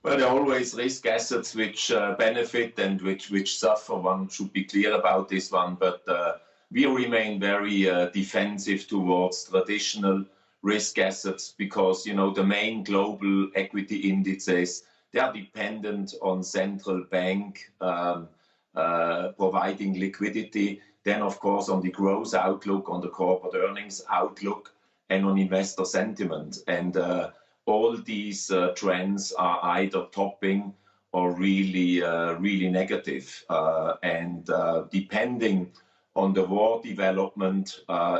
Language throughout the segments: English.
Well, there are always risk assets which benefit and which suffer. One should be clear about this one, but we remain very defensive towards traditional risk assets because, you know, the main global equity indices, they are dependent on central bank providing liquidity. Then, of course, on the growth outlook, on the corporate earnings outlook, and on investor sentiment. And all these trends are either topping or really negative. And depending on the war development,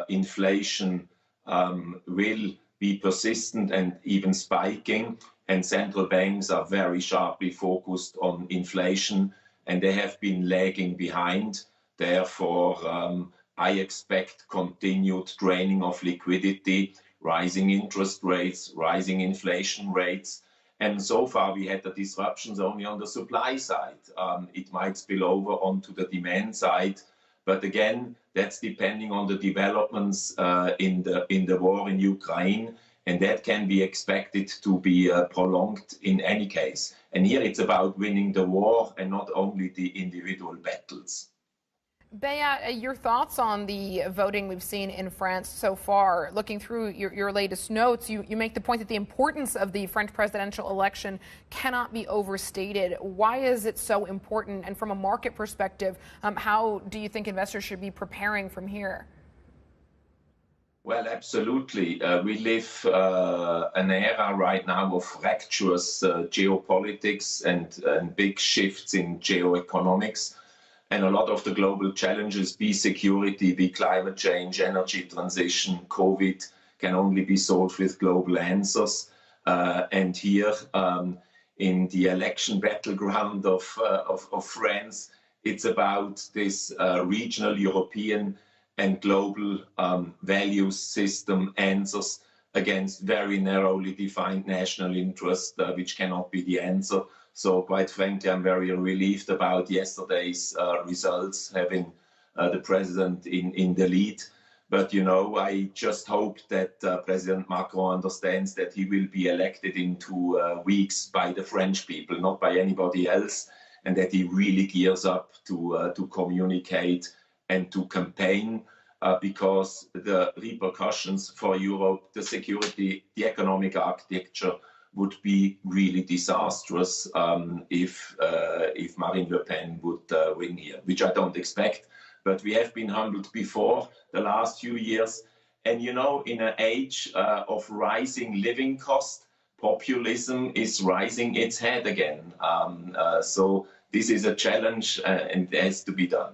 inflation will be persistent and even spiking. And central banks are very sharply focused on inflation, and they have been lagging behind. Therefore, I expect continued draining of liquidity, rising interest rates, rising inflation rates. And so far, we had the disruptions only on the supply side. It might spill over onto the demand side. But again, that's depending on the developments in the war in Ukraine. And that can be expected to be prolonged in any case. And here it's about winning the war and not only the individual battles. Beat, your thoughts on the voting we've seen in France so far? Looking through your latest notes, you make the point that the importance of the French presidential election cannot be overstated. Why is it so important? And from a market perspective, how do you think investors should be preparing from here? Well, absolutely. We live an era right now of fractious geopolitics and big shifts in geoeconomics. And a lot of the global challenges, be security, be climate change, energy transition, COVID, can only be solved with global answers. And here, in the election battleground of France, it's about this regional, European, and global values system answers against very narrowly defined national interest, which cannot be the answer. So quite frankly, I'm very relieved about yesterday's results, having the president in the lead. But, you know, I just hope that President Macron understands that he will be elected in 2 weeks by the French people, not by anybody else, and that he really gears up to communicate and to campaign, because the repercussions for Europe, the security, the economic architecture, would be really disastrous if Marine Le Pen would win here, which I don't expect. But we have been humbled before the last few years. And, you know, in an age of rising living cost, populism is rising its head again. So this is a challenge and it has to be done.